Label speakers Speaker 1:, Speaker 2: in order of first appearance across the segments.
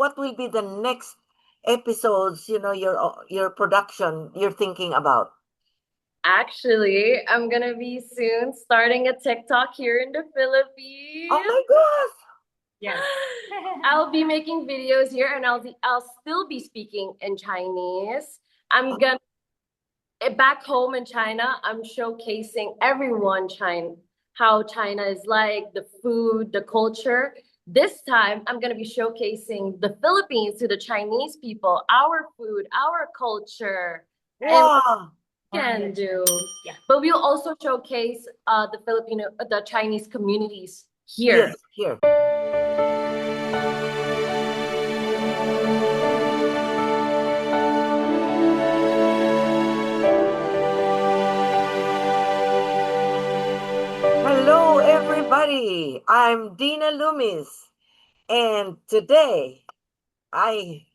Speaker 1: what will be the next episodes, your production you're thinking about?
Speaker 2: Actually, I'm gonna be soon starting a TikTok here in the
Speaker 1: Oh
Speaker 2: Philippines.
Speaker 1: my gosh.
Speaker 2: Yes. I'll be making videos here and I'll still be speaking in Chinese. I'm gonna back home in China, I'm showcasing everyone China how China is like, the food, the culture. This time I'm gonna be showcasing the Philippines to the Chinese people, our food, our culture, and
Speaker 1: Wow.
Speaker 2: can do. Yeah. But we'll also showcase the Chinese communities here.
Speaker 1: Yes, here. Hello, everybody. I'm Dina Loomis, and today I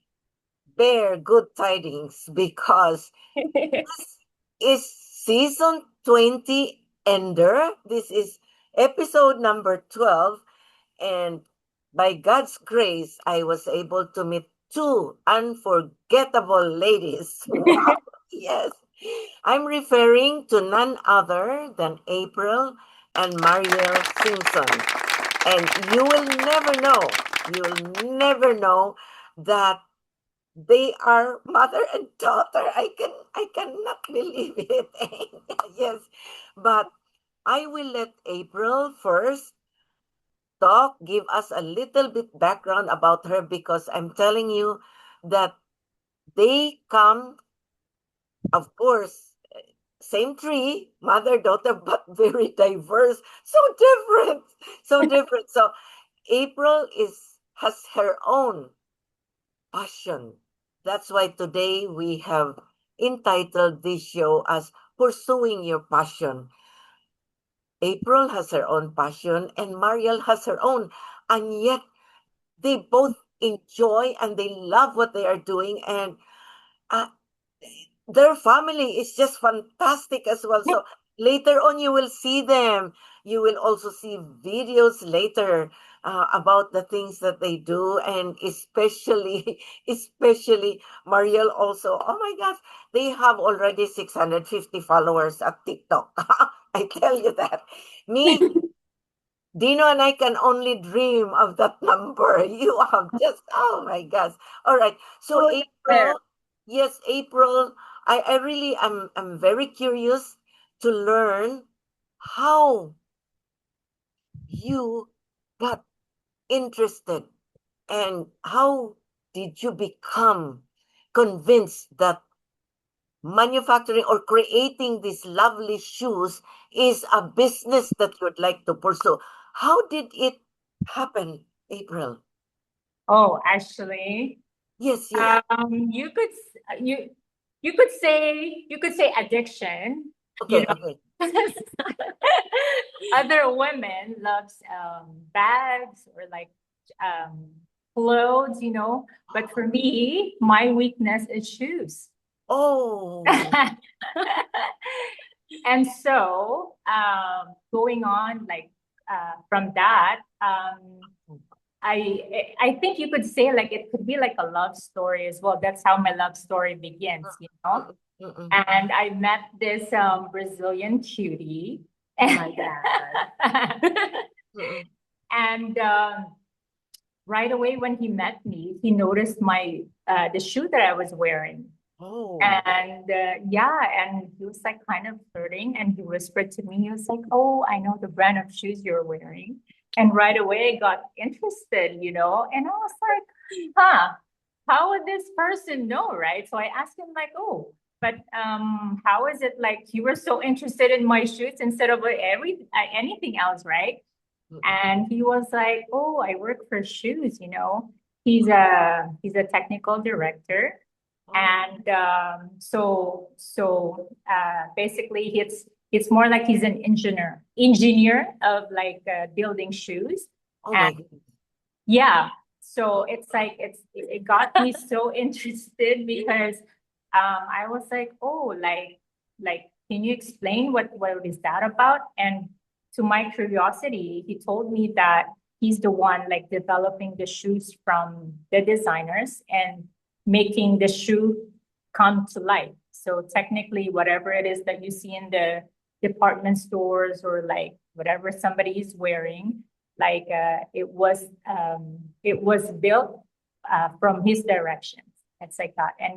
Speaker 1: bear good tidings because this is season 20 ender. This is episode number 12, and by God's grace, I was able to meet two unforgettable ladies. Wow, yes. I'm referring to none other than April and Marielle Singson. And you will never know that they are mother and daughter. I cannot believe it. Yes. But I will let April first talk, give us a little bit background about her because I'm telling you that they come, of course, same tree, mother, daughter, but very diverse, so different, so different. So April has her own passion. That's why today we have entitled this show as Pursuing Your Passion. April has her own passion and Mariel has her own, and yet they both enjoy and they love what they are doing, and uh, their family is just fantastic as well. So later on, you will see them. You will also see videos later about the things that they do, and especially Mariel also. Oh my gosh, they have already 650 followers at TikTok. I tell you that. Me, Dino and I can only dream of that number. You have just, oh my gosh. All right. So
Speaker 2: Oh, there.
Speaker 1: April, yes, April, I really I'm very curious to learn how you got interested and how did you become convinced that manufacturing or creating these lovely shoes is a business that you'd like to pursue. How did it happen, April?
Speaker 3: Oh, actually,
Speaker 1: Yes, yes.
Speaker 3: you could you could say addiction. You
Speaker 1: Okay, okay.
Speaker 3: know, other women loves bags or like um, clothes. But for me, my weakness is shoes.
Speaker 1: Oh,
Speaker 3: And so, going on like from that, I think you could say like it could be like a love story as well. That's how my love story begins, you know.
Speaker 1: mm, mm,
Speaker 3: And I met this Brazilian cutie.
Speaker 2: Oh my God.
Speaker 1: mm.
Speaker 3: And right away when he met me, he noticed my the shoe that I was wearing.
Speaker 1: Oh,
Speaker 3: And yeah, and he was like kind of flirting and he whispered to me, he was like, "Oh, I know the brand of shoes you're wearing." And right away I got interested, and I was like, huh, how would this person know, right? So I asked him like, "Oh, but how is it like you were so interested in my shoes instead of anything else, right?"
Speaker 1: mm,
Speaker 3: And he was like, "Oh, I work for shoes." He's a technical director,
Speaker 1: oh,
Speaker 3: and basically it's more like he's an engineer of like building shoes.
Speaker 1: oh
Speaker 3: And
Speaker 1: my goodness.
Speaker 3: yeah, so it's like it got me so interested because I was like, oh, like can you explain what is that about? And to my curiosity, he told me that he's the one like developing the shoes from the designers and making the shoe come to life. So technically, whatever it is that you see in the department stores or like whatever somebody is wearing, like it was built from his directions. It's like that, and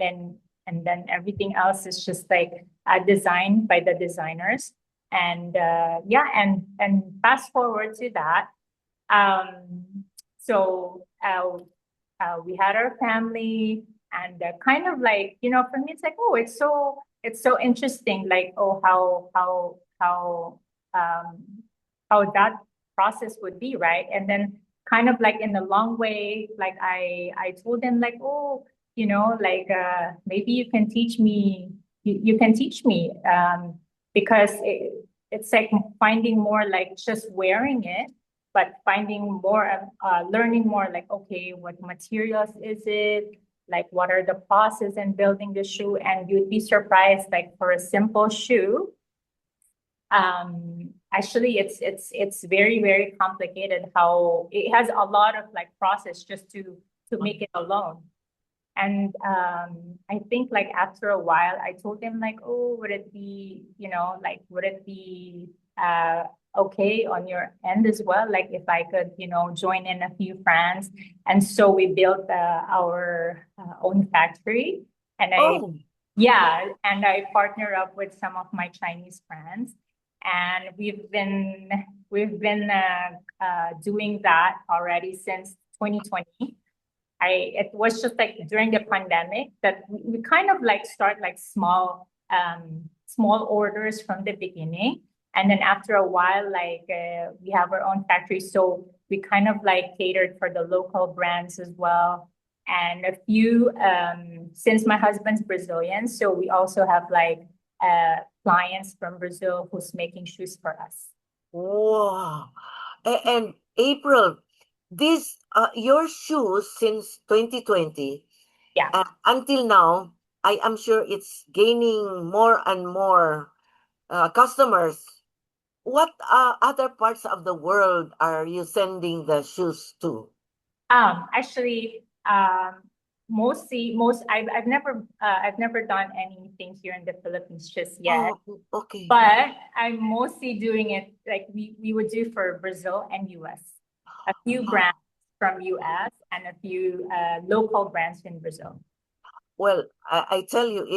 Speaker 3: then everything else is just like designed by the designers. And yeah, and fast forward to that. So we had our family, and kind of like, you know, for me, it's like, oh, it's so interesting, like, oh, how that process would be, right? And then kind of like in the long way, like I told them like, oh, you know, like maybe you can teach me, you can teach me, because it's like finding more like just wearing it, but finding more, learning more, like, okay, what materials is it? Like, what are the process in building the shoe? And you'd be surprised, like for a simple shoe, actually it's very, very complicated how it has a lot of like process just to make it alone. And I think like after a while, I told him like, oh, would it be, you know, like, would it be okay on your end as well? Like if I could, you know, join in a few friends. And so we built our own factory. And
Speaker 1: Oh,
Speaker 3: yeah, and I partner up with some of my Chinese friends. And we've been doing that already since 2020. It was just like during the pandemic that we kind of like start like small orders from the beginning, and then after a while, like we have our own factory, so we kind of like catered for the local brands as well, and a few, since my husband's Brazilian, so we also have like clients from Brazil who's making shoes for us.
Speaker 1: wow. And April, this your shoes since 2020
Speaker 3: Yeah.
Speaker 1: until now, I am sure it's gaining more and more customers. What other parts of the world are you sending the shoes to?
Speaker 3: Actually, I've never done anything here in the Philippines just yet.
Speaker 1: Oh, okay.
Speaker 3: But I'm mostly doing it like we would do for Brazil and US. A few
Speaker 1: Ah,
Speaker 3: brands from US and a few local brands in Brazil.
Speaker 1: well, I tell you,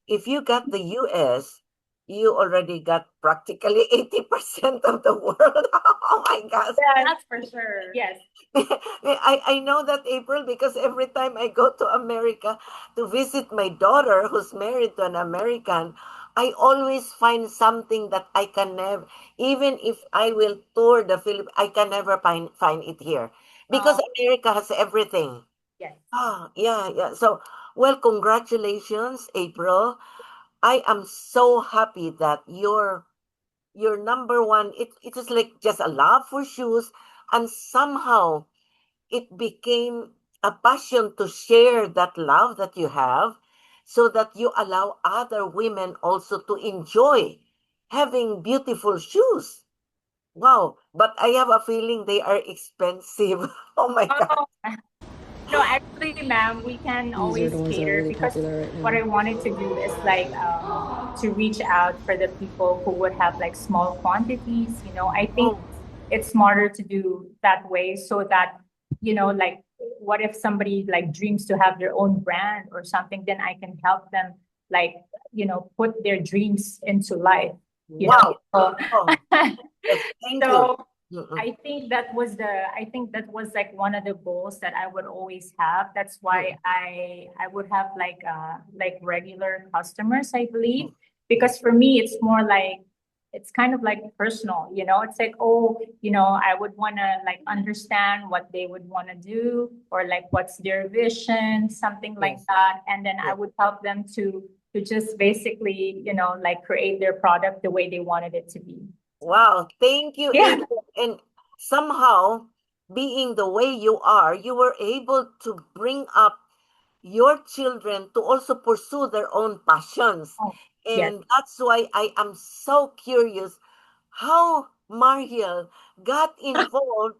Speaker 1: if you got the US, you already got practically 80% of the world. Oh my gosh.
Speaker 3: Yes,
Speaker 2: That's for sure.
Speaker 3: yes.
Speaker 1: I know that, April, because every time I go to America to visit my daughter who's married to an American, I always find something that I can never, even if I will tour the Philippines, I can never find it here because
Speaker 3: Oh,
Speaker 1: America has everything.
Speaker 3: yes.
Speaker 1: Ah, yeah, yeah. So, well, congratulations, April. I am so happy that you're number one. It is like just a love for shoes, and somehow it became a passion to share that love that you have so that you allow other women also to enjoy having beautiful shoes. Wow, but I have a feeling they are expensive. Oh my God.
Speaker 3: Oh, no, actually, ma'am, we can
Speaker 4: These are the
Speaker 3: always
Speaker 4: ones that are
Speaker 3: cater
Speaker 4: really
Speaker 3: because
Speaker 4: popular right
Speaker 3: what
Speaker 4: now.
Speaker 3: I wanted to do is like to reach out for the people who would have like small quantities. You know, I think
Speaker 1: Oh,
Speaker 3: it's smarter to do that way so that, you know, like what if somebody like dreams to have their own brand or something, then I can help them like, you know, put their dreams into life, you know.
Speaker 1: wow.
Speaker 3: So,
Speaker 1: Oh, yes, thank you.
Speaker 3: so
Speaker 1: Mm-mm.
Speaker 3: I think that was like one of the goals that I would always have. That's why
Speaker 1: Mm-mm.
Speaker 3: I would have like regular customers, I believe.
Speaker 1: Mm-mm.
Speaker 3: Because for me it's more like it's kind of like personal, you know. It's like, oh, you know, I would want to like understand what they would want to do or like what's their vision, something like
Speaker 1: Yes,
Speaker 3: that. And then I
Speaker 1: yes.
Speaker 3: would help them to just basically, you know, like create their product the way they wanted it to be.
Speaker 1: Wow, thank you,
Speaker 3: Yeah.
Speaker 1: April. And somehow, being the way you are, you were able to bring up your children to also pursue their own passions.
Speaker 3: Oh, yes.
Speaker 1: And that's why I am so curious how Mariel got involved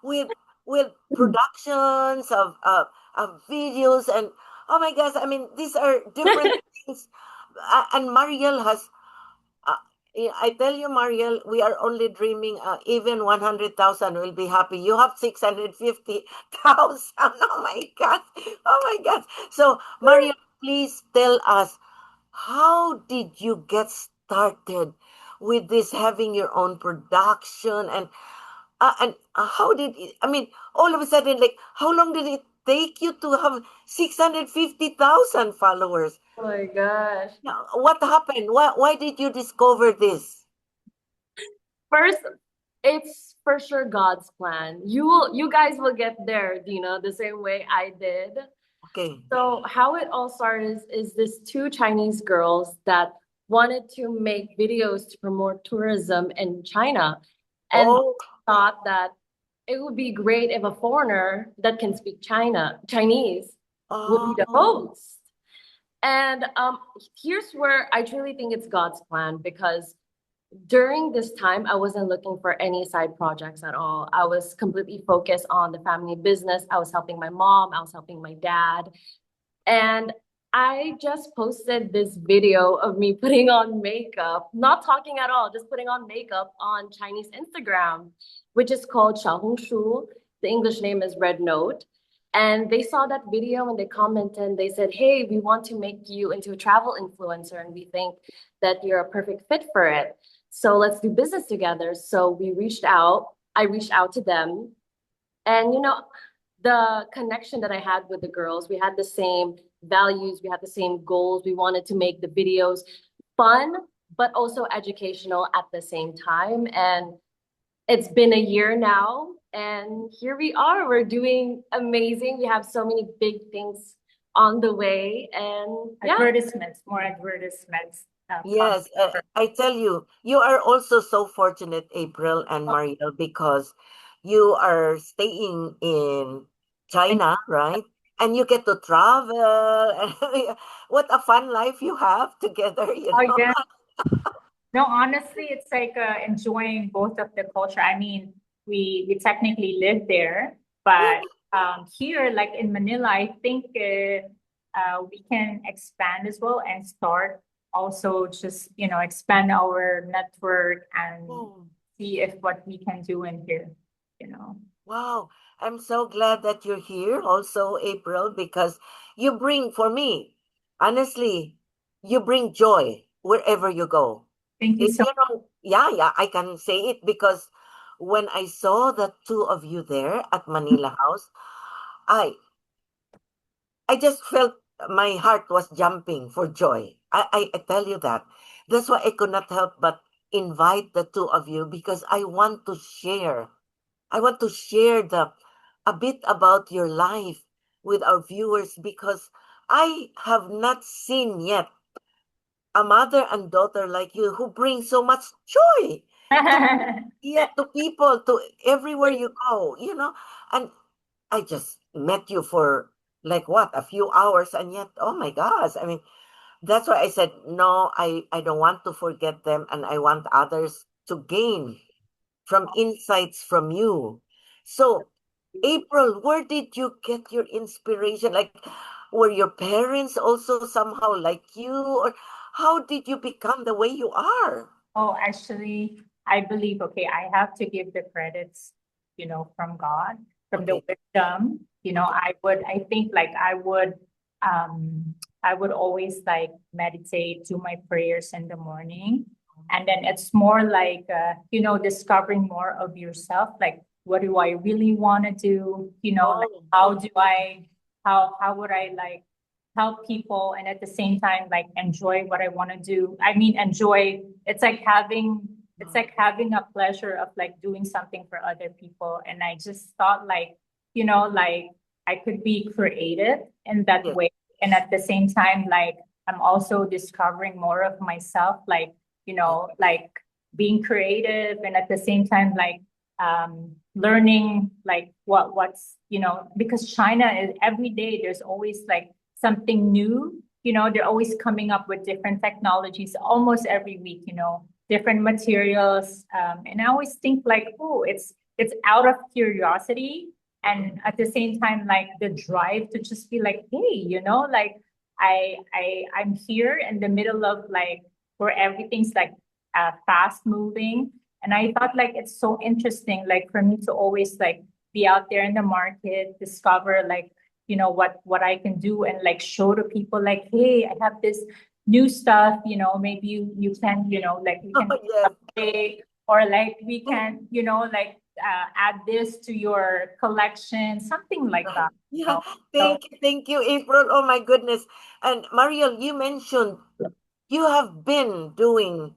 Speaker 1: with with productions of videos, and oh my gosh, I mean, these are different things. And Mariel has uh, I tell you, Mariel, we are only dreaming. Even 100,000 will be happy. You have 650,000. Oh my God! Oh my God! So, Mariel, please tell us, how did you get started with this, having your own production, and how did it, I mean, all of a sudden, like, how long did it take you to have 650,000 followers?
Speaker 2: Oh my gosh.
Speaker 1: Now, what happened? Why did you discover this?
Speaker 2: First, it's for sure God's plan. You guys will get there, Dina, the same way I did.
Speaker 1: Okay.
Speaker 2: So how it all started is this two Chinese girls that wanted to make videos to promote tourism in China. And
Speaker 1: Oh,
Speaker 2: thought that it would be great if a foreigner that can speak Chinese would be the
Speaker 1: oh,
Speaker 2: host. And here's where I truly think it's God's plan, because during this time, I wasn't looking for any side projects at all. I was completely focused on the family business. I was helping my mom, I was helping my dad. And I just posted this video of me putting on makeup, not talking at all, just putting on makeup on Chinese Instagram, which is called Xiaohongshu. The English name is Red Note. And they saw that video and they commented and they said, "Hey, we want to make you into a travel influencer and we think that you're a perfect fit for it. So let's do business together." So we reached out. I reached out to them. And the connection that I had with the girls, we had the same values, we had the same goals. We wanted to make the videos fun, but also educational at the same time. And it's been a year now, and here we are. We're doing amazing. We have so many big things on the way. And yeah,
Speaker 3: Advertisements, more advertisements coming.
Speaker 1: yes. I tell you, you are also so fortunate, April and Mariel, because you are staying in
Speaker 3: Thank
Speaker 1: China, right? And you get to travel. What a fun life you have together, you
Speaker 3: Oh
Speaker 1: know?
Speaker 3: yeah. No, honestly, it's like enjoying both of the culture. I mean, we technically live there,
Speaker 1: Yeah.
Speaker 3: but here, like in Manila, I think we can expand as well and start also just expand our network and
Speaker 1: Oh.
Speaker 3: see if what we can do in here. You know.
Speaker 1: Wow, I'm so glad that you're here also, April, because you bring, for me, honestly, you bring joy wherever you go.
Speaker 3: Thank you so.
Speaker 1: You know, yeah, yeah, I can say it because when I saw the two of you there at Manila House, I I just felt my heart was jumping for joy. I tell you that. That's why I could not help but invite the two of you because I want to share. I want to share the a bit about your life with our viewers because I have not seen yet a mother and daughter like you who bring so much joy to, yeah, to people, to everywhere you go, you know. And I just met you for like what, a few hours, and yet, oh my gosh, I mean, that's why I said no, I don't want to forget them, and I want others to gain from insights from you. So, April, where did you get your inspiration? Like, were your parents also somehow like you? Or how did you become the way you are?
Speaker 3: Oh, actually, I believe, okay, I have to give the credits, from God, from the
Speaker 1: Okay,
Speaker 3: wisdom.
Speaker 1: okay.
Speaker 3: I think like I would always like meditate, do my prayers in the morning. And then it's more like, discovering more of yourself. Like, what do I really want to do? Like,
Speaker 1: Oh,
Speaker 3: how would I like help people and at the same time like enjoy what I want to do. I mean, enjoy. It's like having a pleasure of like doing something for other people. And I just thought like, like I could be creative in that
Speaker 1: yes.
Speaker 3: way. And at the same time, like I'm also discovering more of myself,
Speaker 1: Yes.
Speaker 3: like being creative and at the same time like learning like what's because China is every day there's always like something new. They're always coming up with different technologies almost every week, different materials. And I always think like, oh, it's out of curiosity, and at the same time, like the drive to just be like, hey, like I'm here in the middle of like where everything's like fast moving. And I thought like it's so interesting, like for me to always like be out there in the market, discover like, what I can do and like show to people like, hey, I have this new stuff, maybe you can, like we can
Speaker 1: Yes.
Speaker 3: update, or like we can, like add this to your collection, something like
Speaker 1: Right.
Speaker 3: that.
Speaker 1: Yeah.
Speaker 3: So
Speaker 1: Thank you, April. Oh my goodness. And Mariel, you mentioned you have been doing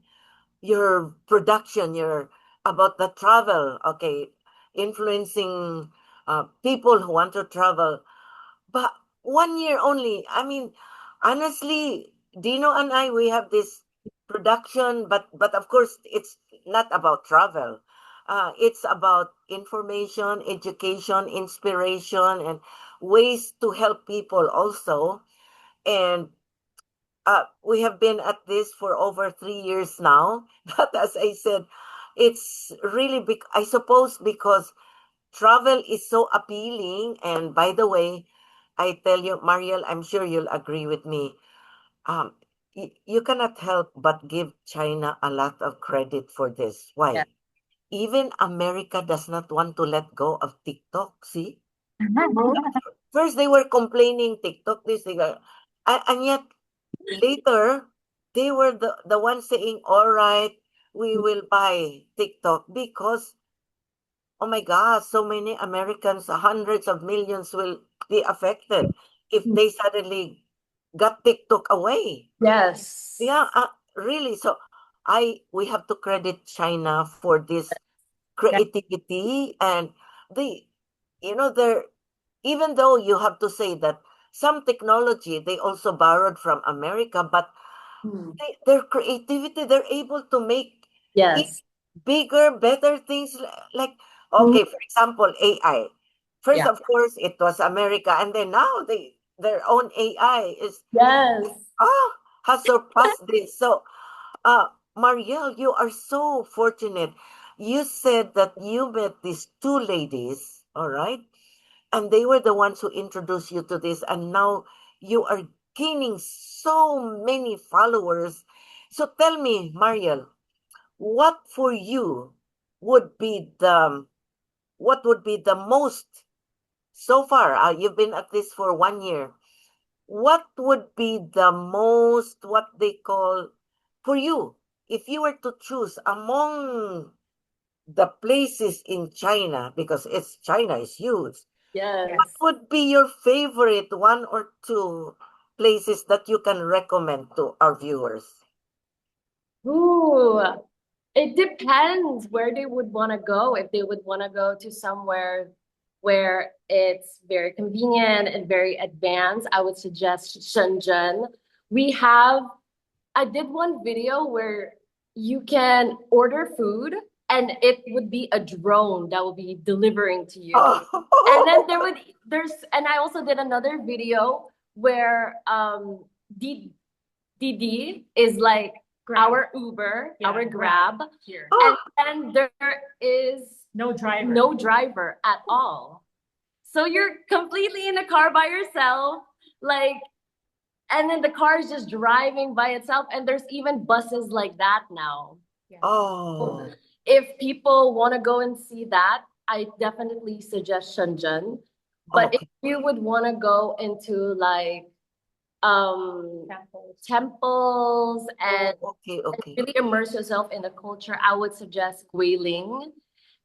Speaker 1: your production, your about the travel, okay, influencing people who want to travel. But 1 year only. I mean, honestly, Dino and I, we have this production, but of course, it's not about travel. It's about information, education, inspiration, and ways to help people also. And we have been at this for over 3 years now. But as I said, it's really big. I suppose because travel is so appealing. And by the way, I tell you, Mariel, I'm sure you'll agree with me. Um, you cannot help but give China a lot of credit for this.
Speaker 2: Yeah.
Speaker 1: Why? Even America does not want to let go of TikTok. See,
Speaker 2: Mhm.
Speaker 1: first they were complaining TikTok this, they go, and yet later they were the ones saying, "All right, we will buy TikTok because oh my God, so many Americans, hundreds of millions will be affected if they suddenly got TikTok away."
Speaker 2: Yes.
Speaker 1: Yeah, really. So we have to credit China for this
Speaker 2: That-
Speaker 1: creativity and they, they're even though you have to say that some technology they also borrowed from America, but
Speaker 2: Hmm.
Speaker 1: their creativity, they're able to make it
Speaker 2: Yes.
Speaker 1: bigger, better things like,
Speaker 2: Mhm.
Speaker 1: okay, for example, AI. First,
Speaker 2: Yeah.
Speaker 1: of course, it was America, and then now their own AI is
Speaker 2: Yes.
Speaker 1: ah has surpassed this. So, Marielle, you are so fortunate. You said that you met these two ladies, all right, and they were the ones who introduced you to this, and now you are gaining so many followers. So tell me, Mariel, what for you would be the most so far? You've been at this for 1 year. What would be the most what they call for you if you were to choose among the places in China because it's China is huge? What
Speaker 2: Yes.
Speaker 1: would be your favorite one or two places that you can recommend to our viewers?
Speaker 2: Ooh, it depends where they would want to go. If they would want to go to somewhere where it's very convenient and very advanced, I would suggest Shenzhen. We have, I did one video where you can order food and it would be a drone that will be delivering to you. And then
Speaker 1: Oh,
Speaker 2: and I also did another video where D Didi is like
Speaker 3: Grab.
Speaker 2: our Uber,
Speaker 3: Yeah,
Speaker 2: our
Speaker 3: Grab.
Speaker 2: Grab,
Speaker 3: Here.
Speaker 2: and
Speaker 1: oh,
Speaker 2: then there is
Speaker 3: No driver.
Speaker 2: no driver at all. So you're completely in a car by yourself, like, and then the car is just driving by itself, and there's even buses like that now.
Speaker 3: Yeah.
Speaker 1: oh,
Speaker 2: If people want to go and see that, I definitely suggest Shenzhen. But if
Speaker 1: okay.
Speaker 2: you would want to go into like
Speaker 3: Temples.
Speaker 2: temples and
Speaker 1: Oh, okay, okay.
Speaker 2: really immerse yourself in the culture, I would suggest Guilin.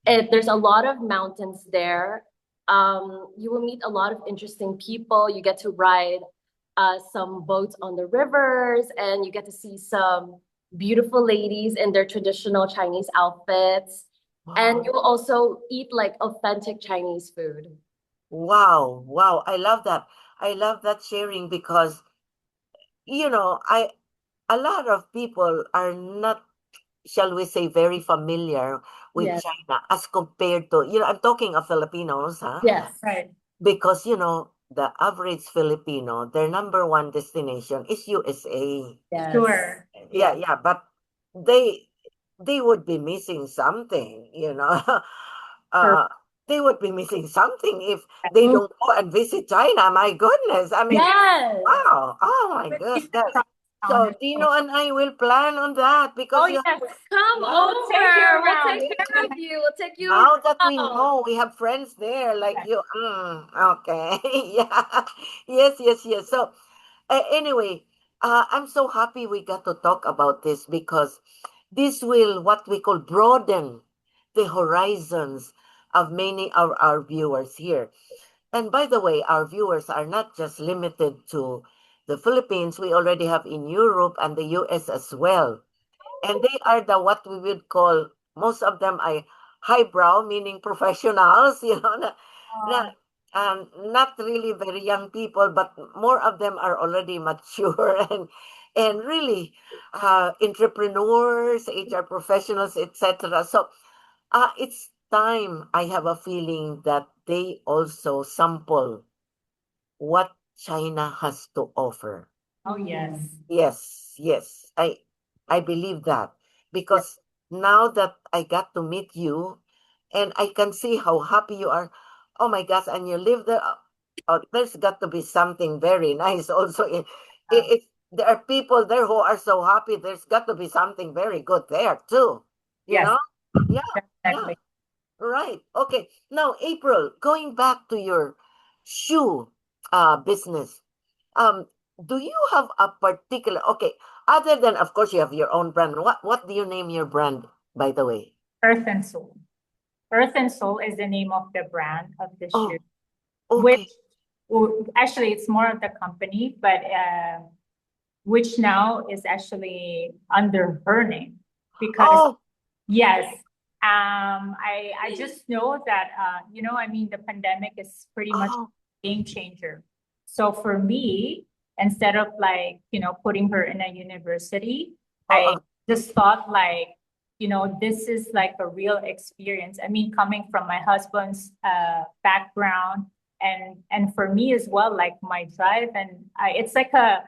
Speaker 2: There's a lot of mountains there. You will meet a lot of interesting people. You get to ride some boats on the rivers, and you get to see some beautiful ladies in their traditional Chinese outfits. And
Speaker 1: Wow.
Speaker 2: you'll also eat like authentic Chinese food.
Speaker 1: Wow, wow. I love that. I love that sharing because, I a lot of people are not, shall we say, very familiar with
Speaker 2: Yes.
Speaker 1: China as compared to, I'm talking of Filipinos, huh?
Speaker 2: Yes.
Speaker 3: Right.
Speaker 1: Because, the average Filipino, their number one destination is USA.
Speaker 2: Yes.
Speaker 3: Sure.
Speaker 1: Yeah,
Speaker 3: Yeah.
Speaker 1: yeah, but they they would be missing something. uh, they would be missing something if they don't go and visit China. My goodness. I mean,
Speaker 2: Yes.
Speaker 1: wow. Oh my goodness. So Dino and I will plan on that because
Speaker 3: Oh
Speaker 1: you
Speaker 3: yes,
Speaker 2: Come
Speaker 3: we'll take you
Speaker 2: over. We'll
Speaker 3: around.
Speaker 2: take care of you. We'll take you
Speaker 1: now that we
Speaker 2: around.
Speaker 1: know we have friends there like you. Okay. Yeah. Yes, yes, yes. So anyway, I'm so happy we got to talk about this because this will what we call broaden the horizons of many of our viewers here. And by the way, our viewers are not just limited to the Philippines. We already have in Europe and the US as well. And they are the what we would call, most of them are highbrow, meaning professionals, na, not really very young people, but more of them are already mature and really entrepreneurs, HR professionals, etc. So it's time, I have a feeling that they also sample what China has to offer.
Speaker 3: Oh yes.
Speaker 1: Yes, yes. I believe that because now that I got to meet you and I can see how happy you are. Oh my gosh, and you live there. There's got to be something very nice also if there are people there who are so happy, there's got to be something very good there too. You
Speaker 3: Yes,
Speaker 1: know? Yeah, yeah.
Speaker 3: definitely.
Speaker 1: Right. Okay. Now, April, going back to your shoe business, um, do you have a particular, okay, other than, of course, you have your own brand. What do you name your brand, by the way?
Speaker 3: Earth and Soul. Earth and Soul is the name of the brand of the shoe,
Speaker 1: Oh,
Speaker 3: which
Speaker 1: okay.
Speaker 3: actually it's more of the company, but which now is actually under her name because
Speaker 1: Oh,
Speaker 3: yes, I just know that I mean the pandemic is pretty much
Speaker 1: oh,
Speaker 3: a game changer. So for me, instead of like putting her in a university,
Speaker 1: oh,
Speaker 3: I just thought like this is like a real experience. I mean, coming from my husband's background and for me as well, like my drive and it's like a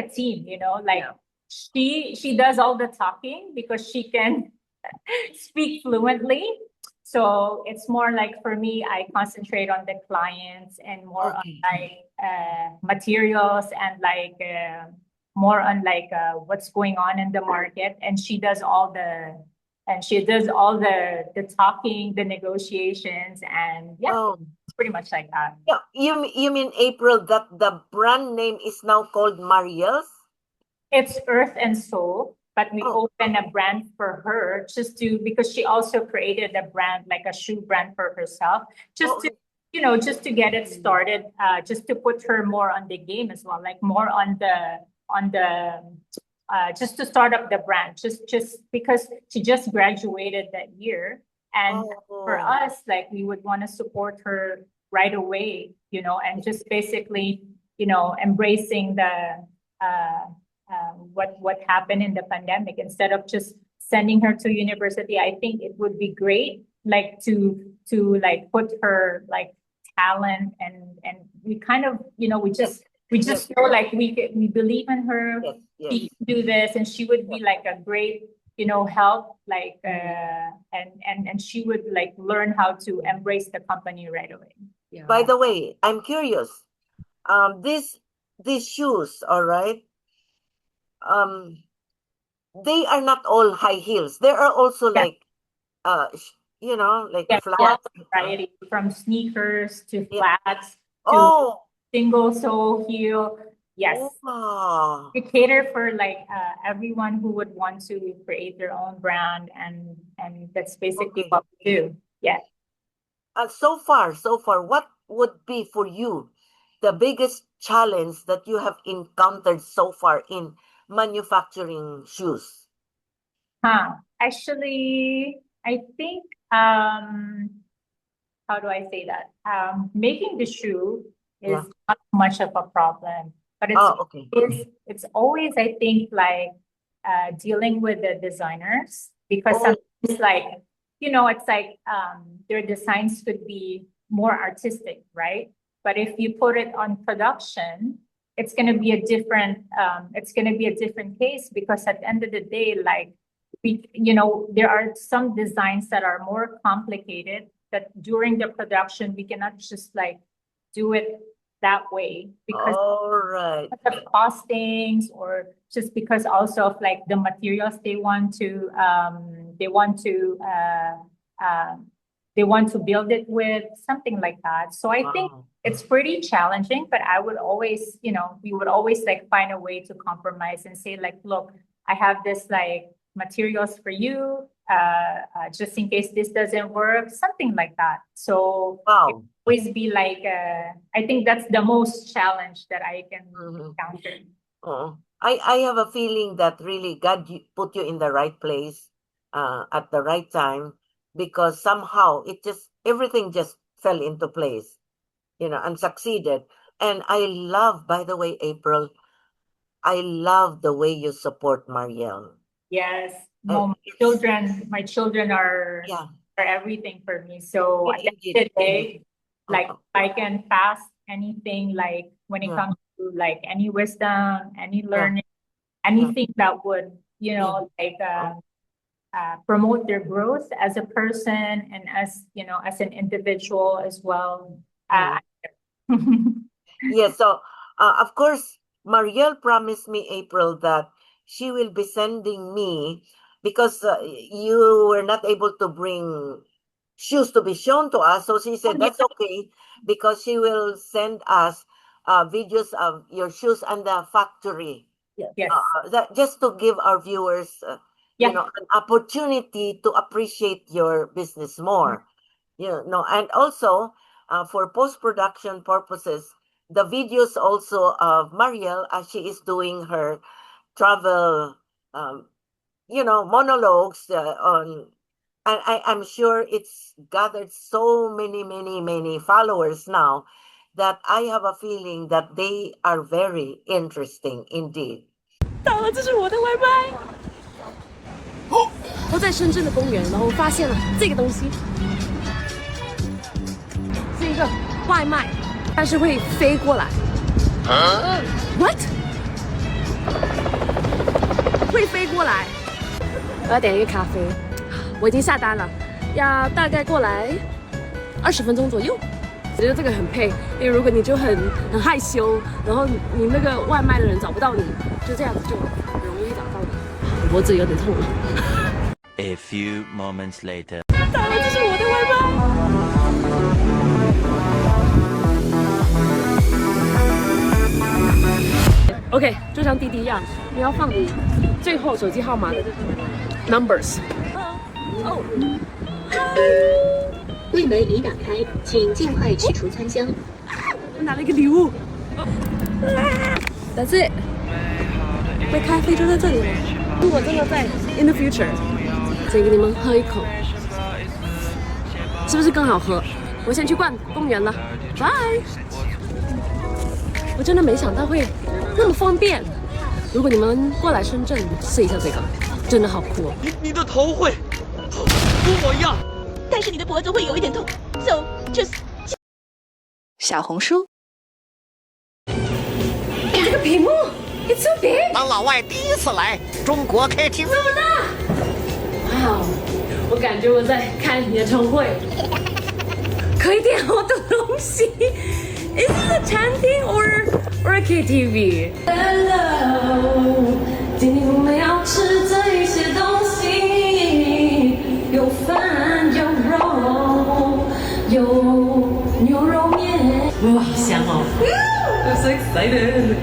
Speaker 3: team, like
Speaker 2: Yeah.
Speaker 3: she does all the talking because she can speak fluently. So it's more like for me, I concentrate on the clients and more on
Speaker 1: okay.
Speaker 3: like materials and like more on like what's going on in the market. And she does all the talking, the negotiations, and yeah,
Speaker 1: Oh,
Speaker 3: it's pretty much like that.
Speaker 1: yeah. You mean, April, that the brand name is now called Marielle's?
Speaker 3: It's Earth and Soul, but we
Speaker 1: Oh,
Speaker 3: opened a brand for her because she also created a brand, like a shoe brand for herself, just
Speaker 1: oh,
Speaker 3: to, just to get it started, just to put her more on the game as well, like more just to start up the brand, just because she just graduated that year. And for
Speaker 1: oh,
Speaker 3: us, like we would want to support her right away, and just basically, embracing the, uh, what happened in the pandemic instead of just sending her to university. I think it would be great like to like put her like talent and we kind of we
Speaker 1: yes,
Speaker 3: just we
Speaker 1: yes,
Speaker 3: just know like we believe in her.
Speaker 1: yes,
Speaker 3: She
Speaker 1: yes.
Speaker 3: can do this and she would be like a great help like and she would like learn how to embrace the company right away.
Speaker 1: By
Speaker 2: Yeah.
Speaker 1: the way, I'm curious. These shoes, all right. Um, they are not all high heels. There are also
Speaker 3: Yeah.
Speaker 1: like like
Speaker 3: Yeah,
Speaker 1: flat.
Speaker 3: all variety from sneakers to
Speaker 1: Yeah.
Speaker 3: flats to
Speaker 1: Oh,
Speaker 3: single sole heel.
Speaker 1: oh,
Speaker 3: Yes, we cater for like everyone who would want to create their own brand, and that's basically
Speaker 1: okay.
Speaker 3: what we do. Yeah.
Speaker 1: So far, what would be for you the biggest challenge that you have encountered so far in manufacturing shoes?
Speaker 3: Actually, I think how do I say that? Making the shoe
Speaker 1: Yeah.
Speaker 3: is not much of a problem, but
Speaker 1: Oh, okay.
Speaker 3: it's always I think like dealing with the designers because
Speaker 1: Oh,
Speaker 3: sometimes like it's like their designs could be more artistic, right? But if you put it on production, it's gonna be a different case because at the end of the day, like there are some designs that are more complicated that during the production, we cannot just like do it that way because
Speaker 1: All right.
Speaker 3: of costings or just because also of like the materials they want to build it with something like that. So I think
Speaker 1: Wow.
Speaker 3: it's pretty challenging, but I would always, we would always like find a way to compromise and say like, look, I have this like materials for you, just in case this doesn't work, something like that. So
Speaker 1: Wow.
Speaker 3: always be like, I think that's the most challenge that I can
Speaker 1: Mhm.
Speaker 3: encounter.
Speaker 1: Oh, I have a feeling that really God put you in the right place at the right time because somehow everything just fell into place, and succeeded. And I love, by the way, April, I love the way you support Marielle.
Speaker 3: Yes, no,
Speaker 1: It's,
Speaker 3: my children
Speaker 1: yeah,
Speaker 3: are everything for me. So at the
Speaker 1: indeed,
Speaker 3: end of the
Speaker 1: indeed.
Speaker 3: day, like I can pass anything, like when it
Speaker 1: Yeah,
Speaker 3: comes to like any wisdom, any
Speaker 1: yeah,
Speaker 3: learning,
Speaker 1: yeah,
Speaker 3: anything that would,
Speaker 1: yeah.
Speaker 3: like
Speaker 1: Oh,
Speaker 3: promote their growth as a person and as, as an individual as well.
Speaker 1: mm.
Speaker 3: Uh,
Speaker 1: Yeah, so of course, Marielle promised me, April, that she will be sending me because you were not able to bring shoes to be shown to us. So she
Speaker 3: Oh,
Speaker 1: said
Speaker 3: yeah.
Speaker 1: that's okay because she will send us videos of your shoes and the factory.
Speaker 3: Yes.
Speaker 1: That just to give our viewers,
Speaker 3: Yeah.
Speaker 1: an opportunity to appreciate your business more. And also for post-production purposes, the videos also of Marielle as she is doing her travel, monologues and I'm sure it's gathered so many, many, many followers now that I have a feeling that they are very interesting indeed.
Speaker 2: 到了，这是我的外卖。我在深圳的公园，然后发现了这个东西，是一个外卖，但是会飞过来。What？ 会飞过来。我要点一个咖啡，我已经下单了，要大概过来20分钟左右。我觉得这个很配，因为如果你就很害羞，然后你那个外卖的人找不到你，就这样子就容易找到你。脖子有点痛了。
Speaker 4: A few moments later.
Speaker 2: 到了，这是我的外卖。OK， 就像滴滴一样，你要放你最后手机号码的 numbers。哦。
Speaker 5: 柜门已打开，请尽快取出餐箱。
Speaker 2: 我拿了一个礼物。That's it。杯咖啡就在这里了。如果真的在 in the future， 先给你们喝一口，是不是更好喝？我先去逛公园了，拜。我真的没想到会那么方便。如果你们过来深圳试一下这个，真的好酷哦。
Speaker 6: 你的头会跟我一样。
Speaker 5: 但是你的脖子会有一点痛，so just 小红书。
Speaker 2: 这个屏幕 ，it's so big，
Speaker 6: 当老外第一次来中国 KTV，
Speaker 2: 这么大，哇哦！我感觉我在看演唱会，可以点好多东西。Is this a 餐厅 or a KTV？ Hello， 今天我们要吃这些东西，有饭有肉，有牛肉面，哇，香哦 ！I'm so excited。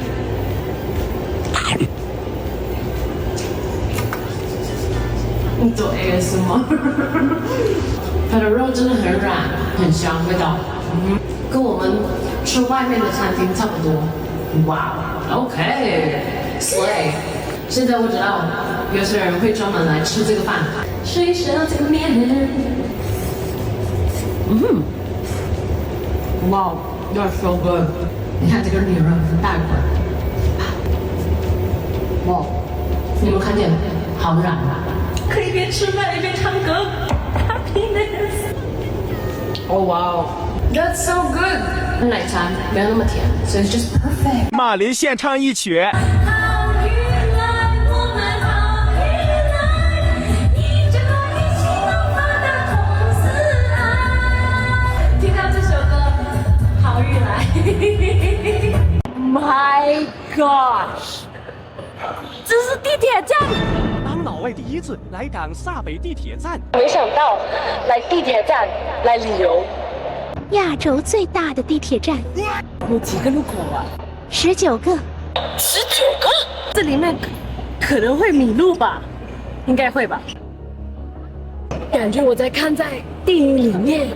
Speaker 2: 做 ASMR， 它的肉真的很软，很香，味道，跟我们吃外面的餐厅差不多。哇 ，OK，slay。现在我知道有些人会专门来吃这个饭，吃一吃这个面。哇，You're so good。你看这个牛肉很大块。哇，你们看见好软啊！可以边吃饭一边唱歌 ，happiness。Oh wow, that's so good。奶茶没有那么甜，so it's just perfect。
Speaker 6: 马林献唱一曲。
Speaker 2: My gosh！这是地铁站，
Speaker 6: 当老外第一次来港厦北地铁站，
Speaker 2: 没想到来地铁站来旅游，
Speaker 5: 亚洲最大的地铁站，
Speaker 2: 有几个路口啊
Speaker 5: 19个。
Speaker 2: ？19个？这里面可能会迷路吧？应该会吧？感觉我在看在电影里面，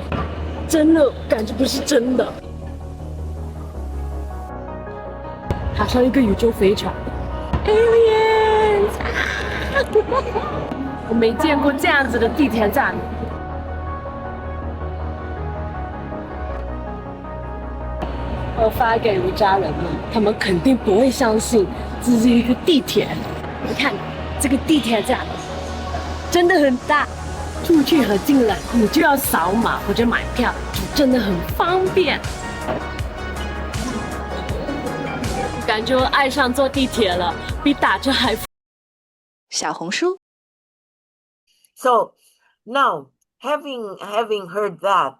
Speaker 2: 真的感觉不是真的。好像一个宇宙飞船 ，aliens！ 我没见过这样子的地铁站。我发给我家人们，他们肯定不会相信这是一个地铁。你看这个地铁站真的很大，出去和进来你就要扫码或者买票，真的很方便。感觉我爱上坐地铁了，比打车还。
Speaker 5: 小红书
Speaker 1: So now, having heard that,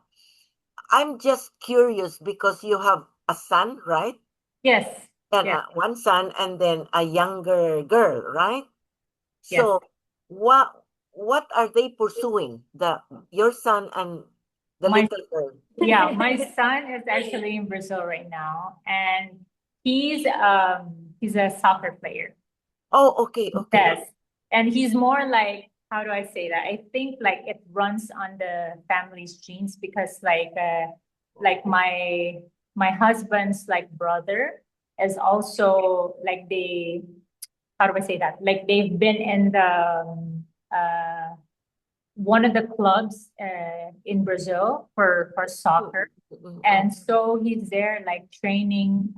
Speaker 1: I'm just curious because you have a son, right?
Speaker 3: Yes.
Speaker 1: And
Speaker 3: Yeah.
Speaker 1: one son and then a younger girl, right?
Speaker 3: Yes.
Speaker 1: So what are they pursuing? Your son and the
Speaker 3: My-
Speaker 1: little girl.
Speaker 3: Yeah, my son is actually in Brazil right now, and he's a soccer player.
Speaker 1: Oh, okay, okay.
Speaker 3: Yes. And he's more like, how do I say that? I think like it runs on the family's genes because like my husband's like brother is also like how do I say that? Like they've been in the one of the clubs in Brazil for soccer. And so he's there like training.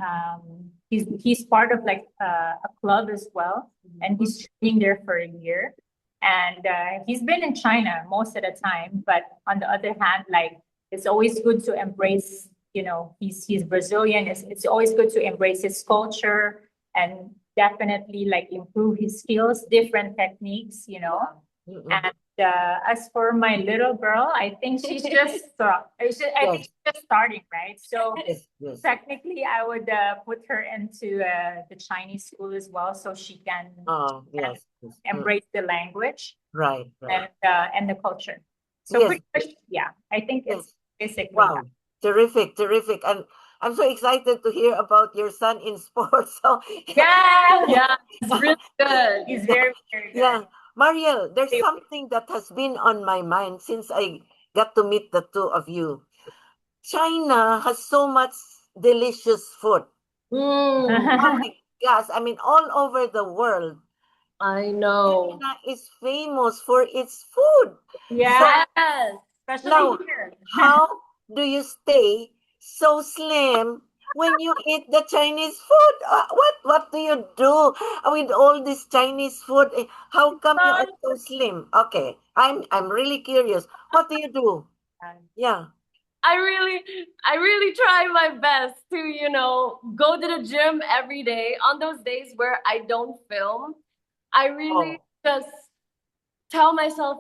Speaker 3: He's part of like a club as well, and he's training there for a year. And he's been in China most of the time, but on the other hand, like it's always good to embrace. You know, he's Brazilian. It's always good to embrace his culture and definitely like improve his skills, different techniques. You know, and as for my little girl, I think she's just I think she's just starting, right? So
Speaker 1: Yes.
Speaker 3: technically, I would put her into the Chinese school as well, so she can
Speaker 1: Oh, yes.
Speaker 3: embrace the language
Speaker 1: Right.
Speaker 3: and the culture. So
Speaker 1: Yes.
Speaker 3: pretty much, yeah, I think it's basically
Speaker 1: Wow.
Speaker 3: that.
Speaker 1: Terrific. And I'm so excited to hear about your son in sports. So
Speaker 3: Yeah,
Speaker 2: It's really good.
Speaker 3: he's very very good.
Speaker 1: yeah, Marielle, there's something that has been on my mind since I got to meet the two of you. China has so much delicious food. Oh my gosh, I mean, all over the world,
Speaker 2: I know.
Speaker 1: China is famous for its food.
Speaker 3: Yeah,
Speaker 2: Yes.
Speaker 3: especially
Speaker 1: Now,
Speaker 3: here.
Speaker 1: how do you stay so slim when you eat the Chinese food? What do you do with all this Chinese food? How come you are so slim? Okay, I'm really curious. What do you do? Yeah.
Speaker 2: I really try my best to, go to the gym every day. On those days where I don't film, I really just tell myself,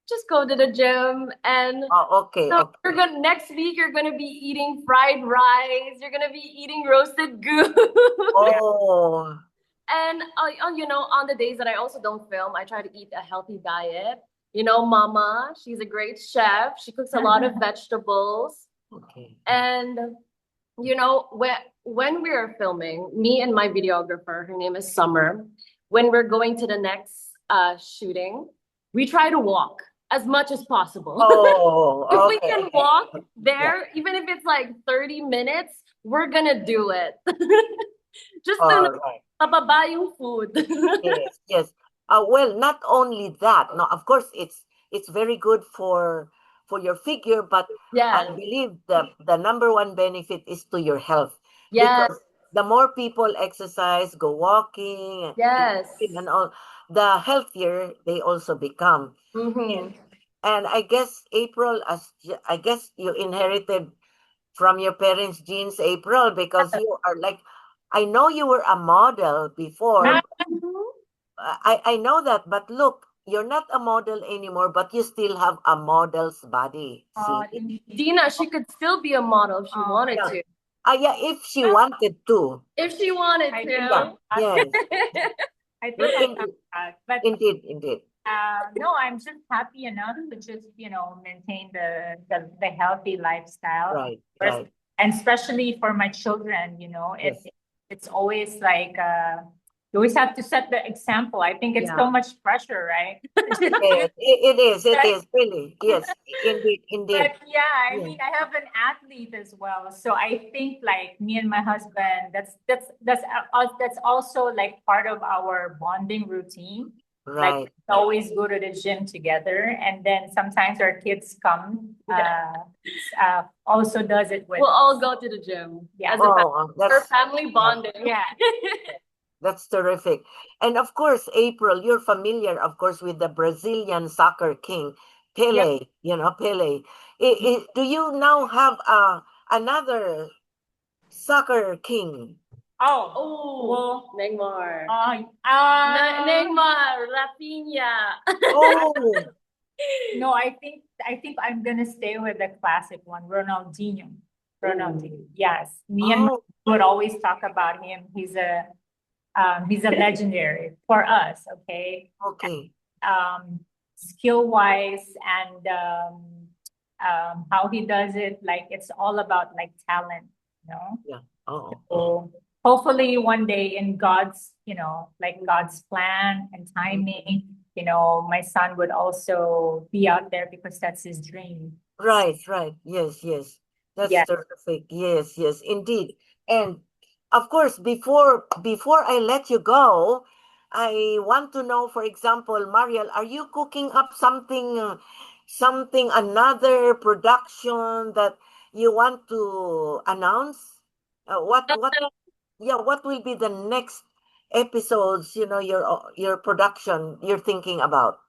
Speaker 2: just go to the gym and
Speaker 1: Okay.
Speaker 2: you're gonna next week you're gonna be eating fried rice, you're gonna be eating roasted goose.
Speaker 1: Oh.
Speaker 2: And on the days that I also don't film, I try to eat a healthy diet. Mama, she's a great chef. She cooks a lot of vegetables.
Speaker 1: Okay.
Speaker 2: And when we are filming, me and my videographer, her name is Summer, when we're going to the next shooting, we try to walk as much as possible.
Speaker 1: Oh,
Speaker 2: If we
Speaker 1: okay.
Speaker 2: can walk there, even if it's like 30 minutes, we're gonna do it. Just
Speaker 1: All
Speaker 2: to
Speaker 1: right.
Speaker 2: mababa yung food.
Speaker 1: Yes. Well, not only that. No, of course, it's very good for your figure, but I
Speaker 2: Yeah.
Speaker 1: believe the number one benefit is to your health.
Speaker 2: Yes.
Speaker 1: Because the more people exercise, go walking,
Speaker 2: Yes.
Speaker 1: and all, the healthier they also become.
Speaker 2: Mm-hmm.
Speaker 1: And I guess April, I guess you inherited from your parents' genes, April, because you are like, I know you were a model before. I know that, but look, you're not a model anymore, but you still have a model's body. See?
Speaker 2: Dina, she could still be a model if she wanted
Speaker 1: Yeah.
Speaker 2: to.
Speaker 1: Yeah, if she wanted to.
Speaker 2: If she wanted
Speaker 3: I
Speaker 2: to.
Speaker 3: think
Speaker 1: Yeah, yes.
Speaker 3: I think I
Speaker 1: In-
Speaker 3: got that. But
Speaker 1: Indeed, indeed.
Speaker 3: no, I'm just happy enough to just, maintain the healthy lifestyle, of
Speaker 1: Right,
Speaker 3: course.
Speaker 1: right.
Speaker 3: And especially for my children,
Speaker 1: Yes.
Speaker 3: it's always like you always have to set the example. I think it's
Speaker 2: Yeah.
Speaker 3: so much pressure, right?
Speaker 1: Yes, it is. It
Speaker 3: Right.
Speaker 1: is really. Yes, indeed, indeed.
Speaker 3: But yeah, I
Speaker 1: Yeah.
Speaker 3: mean, I have an athlete as well, so I think like me and my husband, that's also like part of our bonding routine. Like
Speaker 1: Right.
Speaker 3: we always go to the gym together, and then sometimes our kids come. Also does it with
Speaker 2: We'll all go to the gym.
Speaker 3: Yeah.
Speaker 2: As a family.
Speaker 1: Oh,
Speaker 2: For
Speaker 1: that's
Speaker 2: family bonding.
Speaker 3: Yeah.
Speaker 1: that's terrific. And of course, April, you're familiar, of course, with the Brazilian soccer king, Pele. You know, Pele. Do you now have another soccer king?
Speaker 3: Oh,
Speaker 2: Oh,
Speaker 3: well,
Speaker 2: Neymar.
Speaker 3: uh,
Speaker 2: Neymar, Rafinha.
Speaker 1: Oh,
Speaker 3: no, I think I'm gonna stay with the classic one, Ronaldinho. Ronaldinho, yes. Me and my
Speaker 1: oh,
Speaker 3: would always talk about him. He's a legendary for us, okay?
Speaker 1: okay.
Speaker 3: Skill wise and how he does it, like it's all about like talent, you know?
Speaker 1: Yeah. Oh,
Speaker 3: So hopefully one day in God's, like God's plan and timing, my son would also be out there because that's his dream.
Speaker 1: right, right. Yes, yes. That's
Speaker 3: Yeah.
Speaker 1: terrific. Yes, yes, indeed. And of course, before I let you go, I want to know, for example, Mariel, are you cooking up something, another production that you want to announce? What will be the next episodes, your production you're thinking about?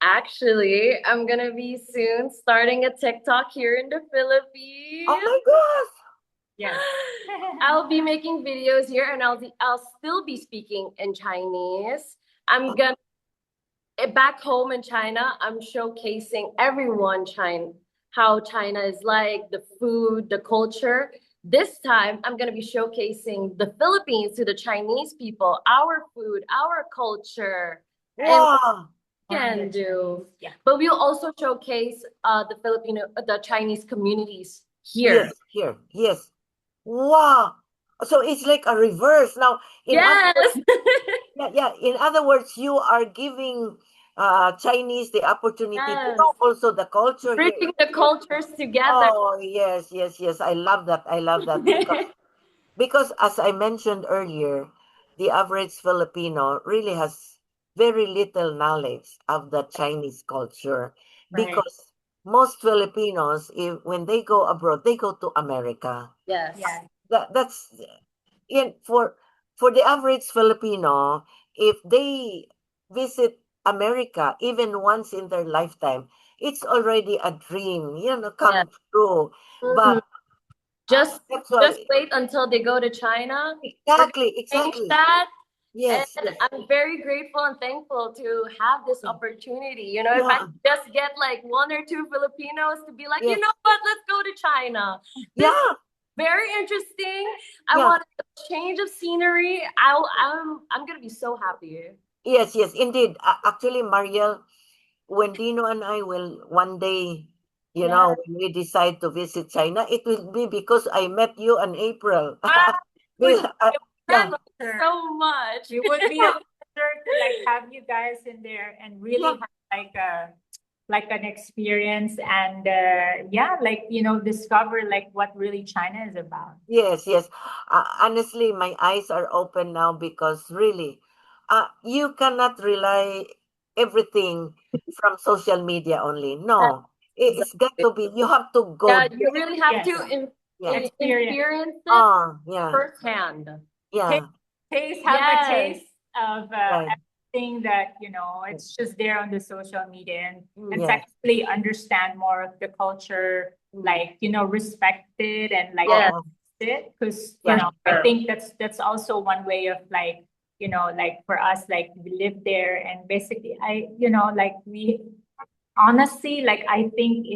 Speaker 2: Actually, I'm gonna be soon starting a TikTok here in the
Speaker 1: Oh
Speaker 2: Philippines.
Speaker 1: my gosh.
Speaker 3: Yes.
Speaker 2: I'll be making videos here and I'll still be speaking in Chinese. I'm gonna back home in China, I'm showcasing everyone China how China is like, the food, the culture. This time I'm gonna be showcasing the Philippines to the Chinese people, our food, our culture, and
Speaker 1: Wow.
Speaker 2: can do.
Speaker 3: Yeah.
Speaker 2: But we'll also showcase the Chinese communities here.
Speaker 1: Yes, here. Yes. Wow. So it's like a reverse. Now, in other
Speaker 2: Yes.
Speaker 1: yeah, in other words, you are giving Chinese the opportunity to
Speaker 2: Yes.
Speaker 1: know also the culture here.
Speaker 2: Bridging the cultures together.
Speaker 1: Oh, yes, yes, yes. I love that. I love that because as I mentioned earlier, the average Filipino really has very little knowledge of the Chinese culture
Speaker 3: Right.
Speaker 1: because most Filipinos, when they go abroad, they go to America.
Speaker 2: Yes.
Speaker 3: Yeah.
Speaker 1: That's for the average Filipino, if they visit America even once in their lifetime, it's already a dream,
Speaker 2: Yes.
Speaker 1: come true.
Speaker 2: Mhm.
Speaker 1: But
Speaker 2: Just
Speaker 1: that's
Speaker 2: just
Speaker 1: why
Speaker 2: wait until they go to China. We're
Speaker 1: exactly,
Speaker 2: gonna change
Speaker 1: exactly.
Speaker 2: that. And
Speaker 1: Yes, yes.
Speaker 2: I'm very grateful and thankful to have this opportunity. If I
Speaker 1: Yeah,
Speaker 2: could just get like one or two Filipinos to be like, you
Speaker 1: yes.
Speaker 2: know what, let's go to China. This is
Speaker 1: Yeah,
Speaker 2: very interesting. I
Speaker 1: yeah.
Speaker 2: want a change of scenery. I'm gonna be so happy.
Speaker 1: Yes, yes, indeed. Actually, Marielle, when Dino and I will one day,
Speaker 3: Yeah.
Speaker 1: when we decide to visit China, it will be because I met you in April.
Speaker 2: Would
Speaker 1: Yeah,
Speaker 2: so much.
Speaker 3: It would be a pleasure to like have you guys in there and really
Speaker 1: yeah.
Speaker 3: have like an experience and yeah, like discover like what really China is about.
Speaker 1: Yes, yes. Honestly, my eyes are open now because really, you cannot rely everything from social media only. No, it's got
Speaker 2: Exactly.
Speaker 1: to be, you have to go
Speaker 2: Yeah, you
Speaker 1: there.
Speaker 2: really have
Speaker 3: Yes.
Speaker 2: to
Speaker 1: Yeah.
Speaker 3: Experience.
Speaker 2: experience it
Speaker 1: Oh, yeah,
Speaker 2: firsthand.
Speaker 1: yeah,
Speaker 3: Have a
Speaker 2: Yes.
Speaker 3: taste of
Speaker 1: right.
Speaker 3: everything that it's just there on the social media and
Speaker 1: Yes.
Speaker 3: technically understand more of the culture, like respect it and like
Speaker 2: Yes.
Speaker 1: Oh,
Speaker 3: it because
Speaker 2: For
Speaker 3: I
Speaker 2: sure.
Speaker 3: think that's also one way of like like for us like we live there and basically I like we honestly like I think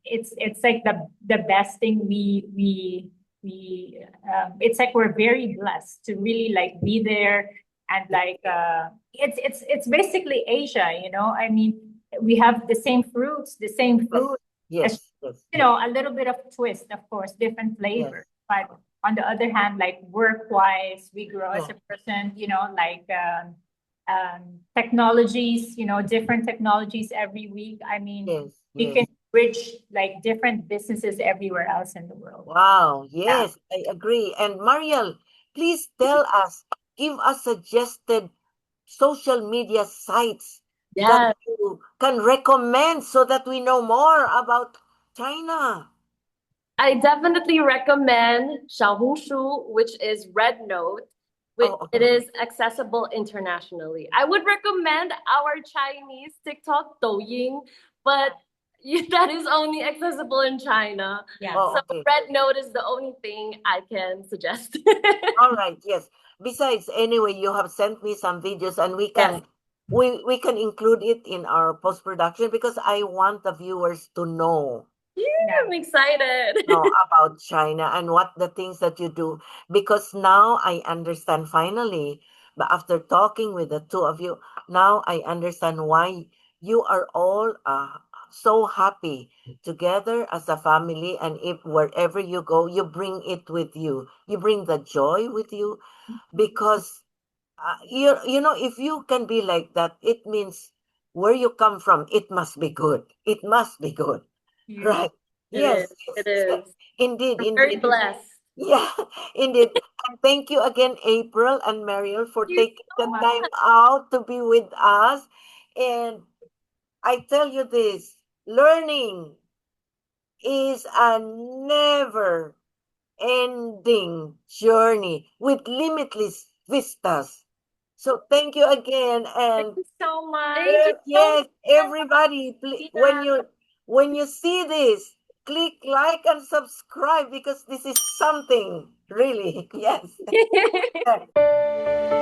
Speaker 3: it's like the best thing it's like we're very blessed to really like be there and like it's basically Asia, you know. I mean, we have the same fruits, the same food. It's,
Speaker 1: Yes, yes,
Speaker 3: you know, a little bit of twist, of course, different
Speaker 1: yes,
Speaker 3: flavor. But on the other hand, like work-wise, we grow as
Speaker 1: yeah,
Speaker 3: a person, you know, like technologies, you know, different technologies every week. I mean,
Speaker 1: yes,
Speaker 3: we
Speaker 1: yes.
Speaker 3: can bridge like different businesses everywhere else in the world.
Speaker 1: Wow,
Speaker 3: Yeah.
Speaker 1: yes, I agree. And Mariel, please tell us, give us suggested social media sites that
Speaker 2: Yes.
Speaker 1: you can recommend so that we know more about China.
Speaker 2: I definitely recommend Xiaohongshu, which is Red Note, which
Speaker 1: Oh,
Speaker 2: it
Speaker 1: okay.
Speaker 2: is accessible internationally. I would recommend our Chinese TikTok Douyin, but that is only accessible in China.
Speaker 3: Yeah.
Speaker 1: Oh,
Speaker 2: So
Speaker 1: okay.
Speaker 2: Red Note is the only thing I can suggest.
Speaker 1: All right, yes. Besides, anyway, you have sent me some videos and
Speaker 2: Yes.
Speaker 1: we can include it in our post-production because I want the viewers to know.
Speaker 2: Yeah, I'm excited.
Speaker 1: Know about China and what the things that you do because now I understand finally. But after talking with the two of you, now I understand why you are all so happy together as a family. And if wherever you go, you bring it with you. You bring the joy with you because you know if you can be like that, it means where you come from, it must be good. It must be good.
Speaker 3: Yeah.
Speaker 1: Right.
Speaker 2: It is.
Speaker 1: Yes,
Speaker 2: It
Speaker 1: yes, yes.
Speaker 2: is.
Speaker 1: Indeed,
Speaker 2: We're very
Speaker 1: indeed.
Speaker 2: blessed.
Speaker 1: Yeah, indeed. And thank you again, April and Mariel, for
Speaker 2: Thank you
Speaker 1: taking the
Speaker 2: so much.
Speaker 1: time out to be with us. And I tell you this, learning is a never ending journey with limitless vistas. So thank you again.
Speaker 3: Thank
Speaker 1: And
Speaker 3: you so much.
Speaker 2: Thank you so
Speaker 1: yes, everybody, when
Speaker 3: Dina.
Speaker 1: you see this, click like and subscribe because this is something really. Yes.
Speaker 2: much.